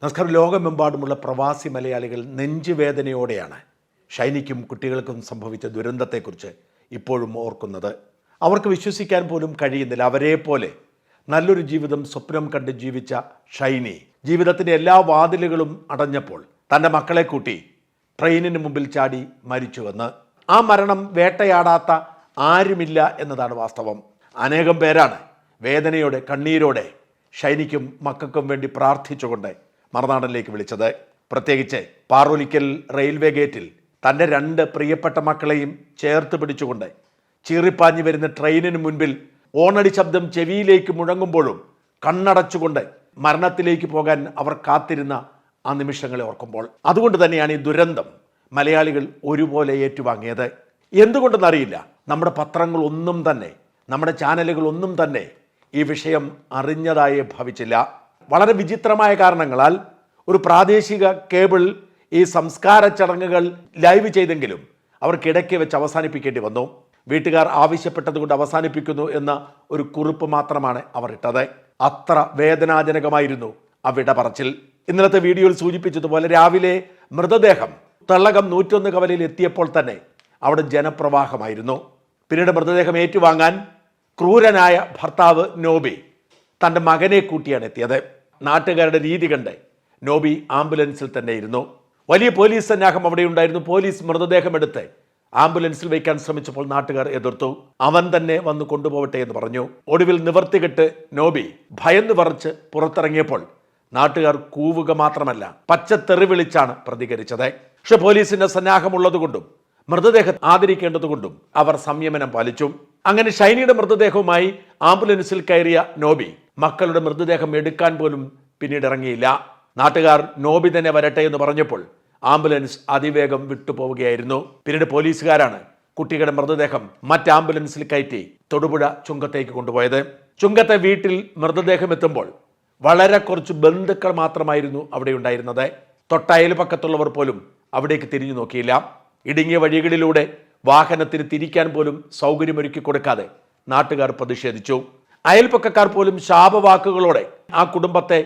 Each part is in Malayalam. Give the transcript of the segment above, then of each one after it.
നമസ്കാരം. ലോകമെമ്പാടുമുള്ള പ്രവാസി മലയാളികൾ നെഞ്ചുവേദനയോടെയാണ് ഷൈനിക്കും കുട്ടികൾക്കും സംഭവിച്ച ദുരന്തത്തെക്കുറിച്ച് ഇപ്പോഴും ഓർക്കുന്നത്. അവർക്ക് വിശ്വസിക്കാൻ പോലും കഴിയുന്നില്ല. അവരെ പോലെ നല്ലൊരു ജീവിതം സ്വപ്നം കണ്ട് ജീവിച്ച ഷൈനി ജീവിതത്തിൻ്റെ എല്ലാ വാതിലുകളും അടഞ്ഞപ്പോൾ തൻ്റെ മക്കളെ കൂട്ടി ട്രെയിനിന് മുമ്പിൽ ചാടി മരിച്ചുവെന്ന്. ആ മരണം വേട്ടയാടാത്ത ആരുമില്ല എന്നതാണ് വാസ്തവം. അനേകം പേരാണ് വേദനയോടെ കണ്ണീരോടെ ഷൈനിക്കും മക്കൾക്കും വേണ്ടി പ്രാർത്ഥിച്ചുകൊണ്ട് മറുനാടനിലേക്ക് വിളിച്ചത്. പ്രത്യേകിച്ച് പാറൊലിക്കൽ റെയിൽവേ ഗേറ്റിൽ തൻ്റെ 2 പ്രിയപ്പെട്ട മക്കളെയും ചേർത്ത് പിടിച്ചുകൊണ്ട് ചീറിപ്പാഞ്ഞു വരുന്ന ട്രെയിനിന് മുൻപിൽ ഓണടി ശബ്ദം ചെവിയിലേക്ക് മുഴങ്ങുമ്പോഴും കണ്ണടച്ചുകൊണ്ട് മരണത്തിലേക്ക് പോകാൻ അവർ കാത്തിരുന്ന ആ നിമിഷങ്ങളെ ഓർക്കുമ്പോൾ, അതുകൊണ്ട് തന്നെയാണ് ഈ ദുരന്തം മലയാളികൾ ഒരുപോലെ ഏറ്റുവാങ്ങിയത്. എന്തുകൊണ്ടെന്നറിയില്ല, നമ്മുടെ പത്രങ്ങളൊന്നും തന്നെ, നമ്മുടെ ചാനലുകളൊന്നും തന്നെ ഈ വിഷയം അറിഞ്ഞതായി ഭാവിച്ചില്ല. വളരെ വിചിത്രമായ കാരണങ്ങളാൽ ഒരു പ്രാദേശിക കേബിൾ ഈ സംസ്കാര ചടങ്ങുകൾ ലൈവ് ചെയ്തെങ്കിലും അവർക്കിടയ്ക്ക് വെച്ച് അവസാനിപ്പിക്കേണ്ടി വന്നു. വീട്ടുകാർ ആവശ്യപ്പെട്ടതുകൊണ്ട് അവസാനിപ്പിക്കുന്നു എന്ന ഒരു കുറിപ്പ് മാത്രമാണ് അവർ ഇട്ടത്. അത്ര വേദനാജനകമായിരുന്നു ആ വിട പറച്ചിൽ. ഇന്നലത്തെ വീഡിയോയിൽ സൂചിപ്പിച്ചതുപോലെ രാവിലെ മൃതദേഹം തള്ളകം 101 കവലയിൽ എത്തിയപ്പോൾ തന്നെ അവിടെ ജനപ്രവാഹമായിരുന്നു. പിന്നീട് മൃതദേഹം ഏറ്റുവാങ്ങാൻ ക്രൂരനായ ഭർത്താവ് നോബി തൻ്റെ മകനെ കൂട്ടിയാണ് എത്തിയത്. നാട്ടുകാരുടെ രീതി കണ്ട് നോബി ആംബുലൻസിൽ തന്നെ ഇരുന്നു. വലിയ പോലീസ് സന്നാഹം അവിടെ ഉണ്ടായിരുന്നു. പോലീസ് മൃതദേഹം എടുത്ത് ആംബുലൻസിൽ വയ്ക്കാൻ ശ്രമിച്ചപ്പോൾ നാട്ടുകാർ എതിർത്തു. അവൻ തന്നെ വന്ന് കൊണ്ടുപോകട്ടെ എന്ന് പറഞ്ഞു. ഒടുവിൽ നിവർത്തികെട്ട് നോബി ഭയന്ന് പറിച്ച് പുറത്തിറങ്ങിയപ്പോൾ നാട്ടുകാർ കൂവുക മാത്രമല്ല പച്ചത്തെറി വിളിച്ചാണ് പ്രതികരിച്ചത്. പക്ഷെ പോലീസിന്റെ സന്നാഹമുള്ളതുകൊണ്ടും മൃതദേഹം ആദരിക്കേണ്ടതുകൊണ്ടും അവർ സംയമനം പാലിച്ചു. അങ്ങനെ ഷൈനിയുടെ മൃതദേഹവുമായി ആംബുലൻസിൽ കയറിയ നോബി മക്കളുടെ മൃതദേഹം എടുക്കാൻ പോലും പിന്നീട് ഇറങ്ങിയില്ല. നാട്ടുകാർ നോബി തന്നെ വരട്ടെ എന്ന് പറഞ്ഞപ്പോൾ ആംബുലൻസ് അതിവേഗം വിട്ടുപോവുകയായിരുന്നു. പിന്നീട് പോലീസുകാരാണ് കുട്ടികളുടെ മൃതദേഹം മറ്റ് ആംബുലൻസിൽ കയറ്റി തൊടുപുഴ ചുങ്കത്തേക്ക് കൊണ്ടുപോയത്. ചുങ്കത്തെ വീട്ടിൽ മൃതദേഹം എത്തുമ്പോൾ വളരെ കുറച്ച് ബന്ധുക്കൾ മാത്രമായിരുന്നു അവിടെ ഉണ്ടായിരുന്നത്. തൊട്ടയൽപക്കത്തുള്ളവർ പോലും അവിടേക്ക് തിരിഞ്ഞു നോക്കിയില്ല. ഇടുങ്ങിയ വഴികളിലൂടെ വാഹനത്തിന് തിരിക്കാൻ പോലും സൗകര്യമൊരുക്കി കൊടുക്കാതെ നാട്ടുകാർ പ്രതിഷേധിച്ചു. അയൽപക്കക്കാർ പോലും ശാപവാക്കുകളോടെ ആ കുടുംബത്തെ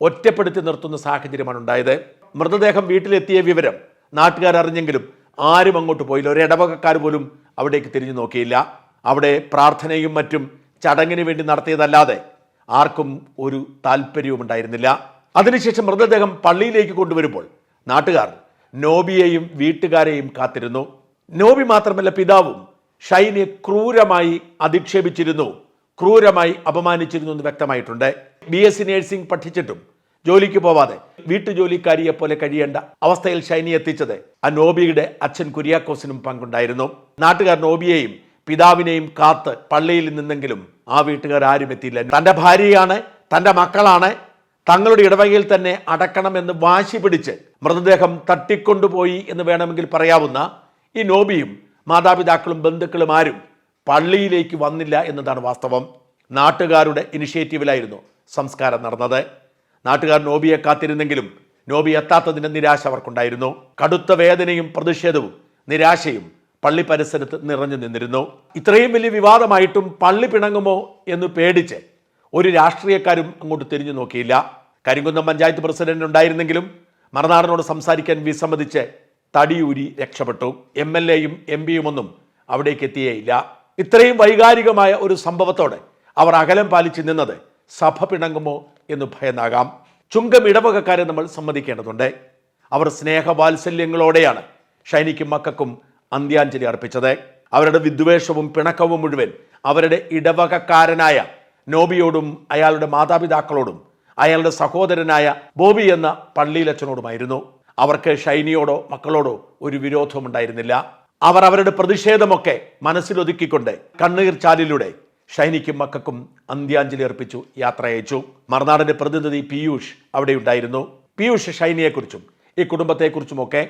ഒറ്റപ്പെടുത്തി നിർത്തുന്ന സാഹചര്യമാണ് ഉണ്ടായത്. മൃതദേഹം വീട്ടിലെത്തിയ വിവരം നാട്ടുകാർ അറിഞ്ഞെങ്കിലും ആരും അങ്ങോട്ട് പോയില്ല. ഒരു ഇടവകക്കാർ പോലും അവിടേക്ക് തിരിഞ്ഞു നോക്കിയില്ല. അവിടെ പ്രാർത്ഥനയും മറ്റും ചടങ്ങിന് വേണ്ടി നടത്തിയതല്ലാതെ ആർക്കും ഒരു താല്പര്യവും ഉണ്ടായിരുന്നില്ല. അതിനുശേഷം മൃതദേഹം പള്ളിയിലേക്ക് കൊണ്ടുവരുമ്പോൾ നാട്ടുകാർ നോബിയെയും വീട്ടുകാരെയും കാത്തിരുന്നു. നോബി മാത്രമല്ല, പിതാവും ഷൈനിയെ ക്രൂരമായി അധിക്ഷേപിച്ചിരുന്നു, ക്രൂരമായി അപമാനിച്ചിരുന്നു എന്ന് വ്യക്തമായിട്ടുണ്ട്. BSc നഴ്സിംഗ് പഠിച്ചിട്ടും ജോലിക്ക് പോവാതെ വീട്ടുജോലിക്കാരിയെ പോലെ കഴിയേണ്ട അവസ്ഥയിൽ ഷൈനി എത്തിച്ചത് ആ നോബിയുടെ അച്ഛൻ കുര്യാക്കോസിനും പങ്കുണ്ടായിരുന്നു. നാട്ടുകാർ നോബിയെയും പിതാവിനെയും കാത്ത് പള്ളിയിൽ നിന്നെങ്കിലും ആ വീട്ടുകാർ ആരും എത്തിയില്ല. തൻ്റെ ഭാര്യയാണ്, തൻ്റെ മക്കളാണ്, തങ്ങളുടെ ഇടവകയിൽ തന്നെ അടക്കണമെന്ന് വാശി പിടിച്ച് മൃതദേഹം തട്ടിക്കൊണ്ടുപോയി എന്ന് വേണമെങ്കിൽ പറയാവുന്ന ഈ നോബിയും മാതാപിതാക്കളും ബന്ധുക്കളും ആരും പള്ളിയിലേക്ക് വന്നില്ല എന്നതാണ് വാസ്തവം. നാട്ടുകാരുടെ ഇനിഷ്യേറ്റീവിലായിരുന്നു സംസ്കാരം നടന്നത്. നാട്ടുകാർ നോബിയെ കാത്തിരുന്നെങ്കിലും നോബി എത്താത്തതിൻ്റെ നിരാശ അവർക്കുണ്ടായിരുന്നു. കടുത്ത വേദനയും പ്രതിഷേധവും നിരാശയും പള്ളി പരിസരത്ത് നിറഞ്ഞു നിന്നിരുന്നു. ഇത്രയും വലിയ വിവാദമായിട്ടും പള്ളി പിണങ്ങുമോ എന്ന് പേടിച്ച് ഒരു രാഷ്ട്രീയക്കാരും അങ്ങോട്ട് തിരിഞ്ഞു നോക്കിയില്ല. കരിങ്കുന്നം പഞ്ചായത്ത് പ്രസിഡന്റ് ഉണ്ടായിരുന്നെങ്കിലും മറുനാടനോട് സംസാരിക്കാൻ വിസമ്മതിച്ച് തടിയൂരി രക്ഷപ്പെട്ടു. MLAയും MP ഒന്നും അവിടേക്ക് എത്തിയേയില്ല. ഇത്രയും വൈകാരികമായ ഒരു സംഭവത്തോടെ അവർ അകലം പാലിച്ച് നിന്നത് സഭ പിണങ്ങുമോ എന്ന് ഭയന്നാകാം. ചുങ്കം ഇടവകക്കാരെ നമ്മൾ സമ്മതിക്കേണ്ടതുണ്ട്. അവർ സ്നേഹവാത്സല്യങ്ങളോടെയാണ് ഷൈനിക്കും മക്കൾക്കും അന്ത്യാഞ്ജലി അർപ്പിച്ചത്. അവരുടെ വിദ്വേഷവും പിണക്കവും മുഴുവൻ അവരുടെ ഇടവകക്കാരനായ നോബിയോടും അയാളുടെ മാതാപിതാക്കളോടും അയാളുടെ സഹോദരനായ ബോബി എന്ന പള്ളിയിലച്ഛനോടുമായിരുന്നു. അവർക്ക് ഷൈനിയോടോ മക്കളോടോ ഒരു വിരോധവും ഉണ്ടായിരുന്നില്ല. അവർ അവരുടെ പ്രതിഷേധമൊക്കെ മനസ്സിലൊതുക്കിക്കൊണ്ട് കണ്ണീർ ചാലിലൂടെ ഷൈനിക്കും മക്കൾക്കും അന്ത്യാഞ്ജലി അർപ്പിച്ചു യാത്ര അയച്ചു. മറുനാടിന്റെ പ്രതിനിധി പീയൂഷ് അവിടെ ഉണ്ടായിരുന്നു. പീയൂഷ് ഷൈനിയെക്കുറിച്ചും ഈ കുടുംബത്തെക്കുറിച്ചുമൊക്കെ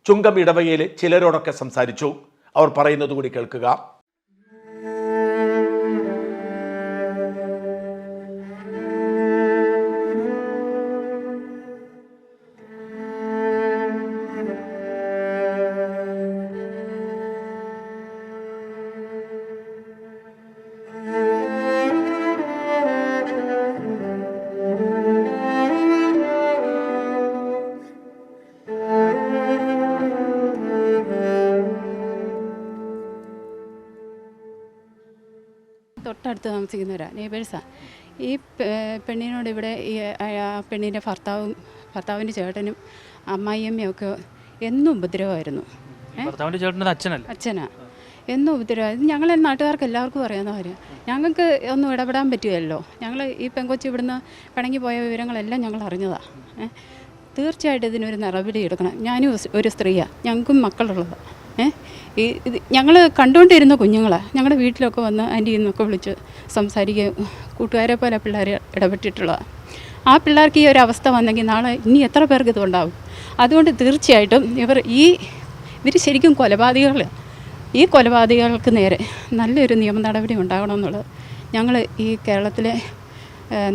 ചുങ്കം ഇടവകയിലെ ചിലരോടൊക്കെ സംസാരിച്ചു. അവർ പറയുന്നത് കൂടി കേൾക്കുക. തൊട്ടടുത്ത് താമസിക്കുന്നവരാണ്, നെയ്ബേഴ്സാണ്. ഈ പെണ്ണിനോട് ഇവിടെ ഈ പെണ്ണിൻ്റെ ഭർത്താവിൻ്റെ ചേട്ടനും അമ്മായിയമ്മയും ഒക്കെ എന്നും ഉപദ്രവമായിരുന്നു. ഭർത്താവിൻ്റെ ചേട്ടൻ്റെ അച്ഛനാ എന്നും ഉപദ്രവം. ഇത് ഞങ്ങളെ നാട്ടുകാർക്ക് എല്ലാവർക്കും അറിയാവുന്ന കാര്യം. ഞങ്ങൾക്ക് ഒന്നും ഇടപെടാൻ പറ്റുമല്ലോ. ഞങ്ങൾ ഈ പെങ്കൊച്ച് ഇവിടുന്ന് പിണങ്ങി പോയ വിവരങ്ങളെല്ലാം ഞങ്ങൾ അറിഞ്ഞതാണ്. തീർച്ചയായിട്ടും ഇതിനൊരു നടപടി എടുക്കണം. ഞാനും ഒരു സ്ത്രീയാണ്, ഞങ്ങൾക്കും മക്കളുള്ളതാണ്. ഇത് ഞങ്ങൾ കണ്ടുകൊണ്ടിരുന്ന കുഞ്ഞുങ്ങളാണ്. ഞങ്ങളുടെ വീട്ടിലൊക്കെ വന്ന് ആൻറ്റി എന്നൊക്കെ വിളിച്ച് സംസാരിക്കുക, കൂട്ടുകാരെ പോലെ പിള്ളേർ ഇടപെട്ടിട്ടുള്ളതാണ്. ആ പിള്ളേർക്ക് ഈ ഒരു അവസ്ഥ വന്നെങ്കിൽ നാളെ ഇനി എത്ര പേർക്ക് ഇതുണ്ടാവും. അതുകൊണ്ട് തീർച്ചയായിട്ടും ഇവർ ശരിക്കും കൊലപാതകൾ. ഈ കൊലപാതകങ്ങൾക്ക് നേരെ നല്ലൊരു നിയമ നടപടി ഉണ്ടാകണമെന്നുള്ളത് ഞങ്ങൾ ഈ കേരളത്തിലെ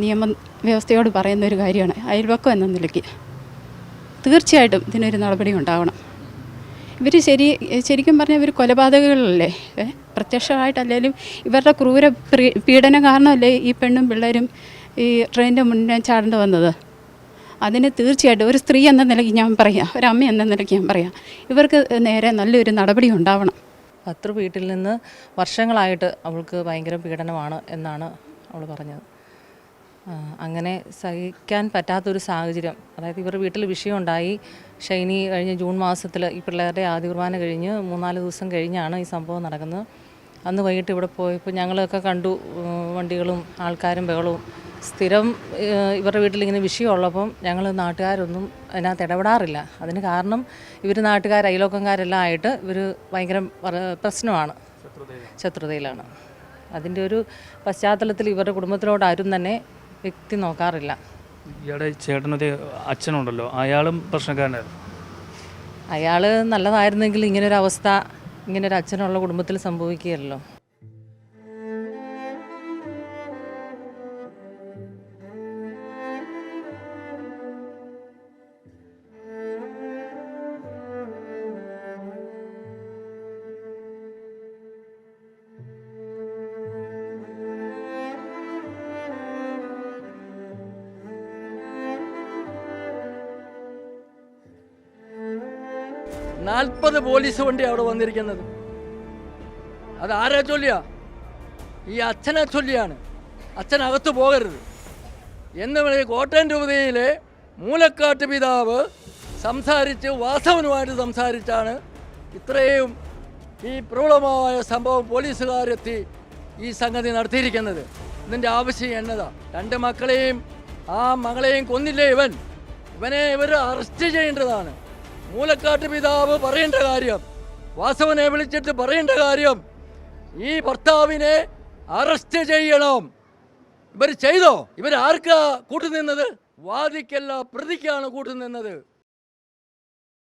നിയമ വ്യവസ്ഥയോട് പറയുന്ന ഒരു കാര്യമാണ്. അയൽവക്കം എന്ന നിലയ്ക്ക് തീർച്ചയായിട്ടും ഇതിനൊരു നടപടി ഉണ്ടാകണം. ശരിക്കും പറഞ്ഞാൽ ഇവർ കൊലപാതകങ്ങളല്ലേ, പ്രത്യക്ഷമായിട്ടല്ലെങ്കിലും ഇവരുടെ ക്രൂര പീഡനം കാരണമല്ലേ ഈ പെണ്ണും പിള്ളേരും ഈ ട്രെയിനിൻ്റെ മുന്നേ ചാടേണ്ടി വന്നത്. അതിന് തീർച്ചയായിട്ടും ഒരു സ്ത്രീ എന്ന നിലയ്ക്ക് ഞാൻ പറയാം, ഒരമ്മ എന്ന നിലയ്ക്ക് ഞാൻ പറയാം, ഇവർക്ക് നേരെ നല്ലൊരു നടപടി ഉണ്ടാവണം. ഭർത്തൃ വീട്ടിൽ നിന്ന് വർഷങ്ങളായിട്ട് അവൾക്ക് ഭയങ്കര പീഡനമാണ് എന്നാണ് അവൾ പറഞ്ഞത്. അങ്ങനെ സഹിക്കാൻ പറ്റാത്തൊരു സാഹചര്യം, അതായത് ഇവരുടെ വീട്ടിൽ വിഷയമുണ്ടായി. ഷൈനി കഴിഞ്ഞ ജൂൺ മാസത്തിൽ ഈ പിള്ളേരുടെ ആദ്യ കുർബാന കഴിഞ്ഞ് 3-4 ദിവസം കഴിഞ്ഞാണ് ഈ സംഭവം നടക്കുന്നത്. അന്ന് വൈകിട്ട് ഇവിടെ പോയപ്പോൾ ഞങ്ങളൊക്കെ കണ്ടു, വണ്ടികളും ആൾക്കാരും ബഹളവും. സ്ഥിരം ഇവരുടെ വീട്ടിലിങ്ങനെ വിഷയമുള്ളപ്പം ഞങ്ങൾ നാട്ടുകാരൊന്നും അതിനകത്ത് ഇടപെടാറില്ല. അതിന് കാരണം ഇവർ നാട്ടുകാർ അയലോക്കംകാരെല്ലാം ആയിട്ട് ഇവർ ഭയങ്കര പ്രശ്നമാണ്, ശത്രുതയിലാണ്. അതിൻ്റെ ഒരു പശ്ചാത്തലത്തിൽ ഇവരുടെ കുടുംബത്തിലോട്ട് ആരും തന്നെ വ്യക്തി നോക്കാറില്ല. ഇയാളുടെ ചേട്ടനൊരു അച്ഛനുണ്ടല്ലോ, അയാളും പ്രശ്നക്കാരനായിരുന്നു. അയാൾ നല്ലതായിരുന്നെങ്കിൽ ഇങ്ങനൊരു അവസ്ഥ ഇങ്ങനൊരു അച്ഛനുള്ള കുടുംബത്തിൽ സംഭവിക്കുകയല്ലോ. നാൽപ്പത് പോലീസ് വണ്ടി അവിടെ വന്നിരിക്കുന്നത്. അത് ആരെ ചൊല്ലിയാ? ഈ അച്ഛനെ ചൊല്ലിയാണ്. അച്ഛനകത്ത് പോകരുത് എന്ന് കോട്ടയം രൂപതയിലെ മൂലക്കാട്ട് പിതാവ് സംസാരിച്ച് വാസവനുമായിട്ട് സംസാരിച്ചാണ് ഇത്രയും ഈ പ്രബലമായ സംഭവം പോലീസുകാരെത്തി ഈ സംഗതി നടത്തിയിരിക്കുന്നത്. ഇതിൻ്റെ ആവശ്യം എന്നതാ? 2 മക്കളെയും ആ മകളെയും കൊന്നില്ലേ ഇവനെ ഇവർ അറസ്റ്റ് ചെയ്യേണ്ടതാണ്. മൂലക്കാട്ട് പിതാവ് പറയേണ്ട കാര്യം, വാസവനെ വിളിച്ചിട്ട് പറയേണ്ട കാര്യം, ഈ ഭർത്താവിനെ അറസ്റ്റ് ചെയ്യണം. ഇവർ ചെയ്തോ? ഇവരാർക്കാ കൂട്ടുനിന്നത്? വാദിക്കല്ല, പ്രതിക്കാണ് കൂട്ടുനിന്നത്.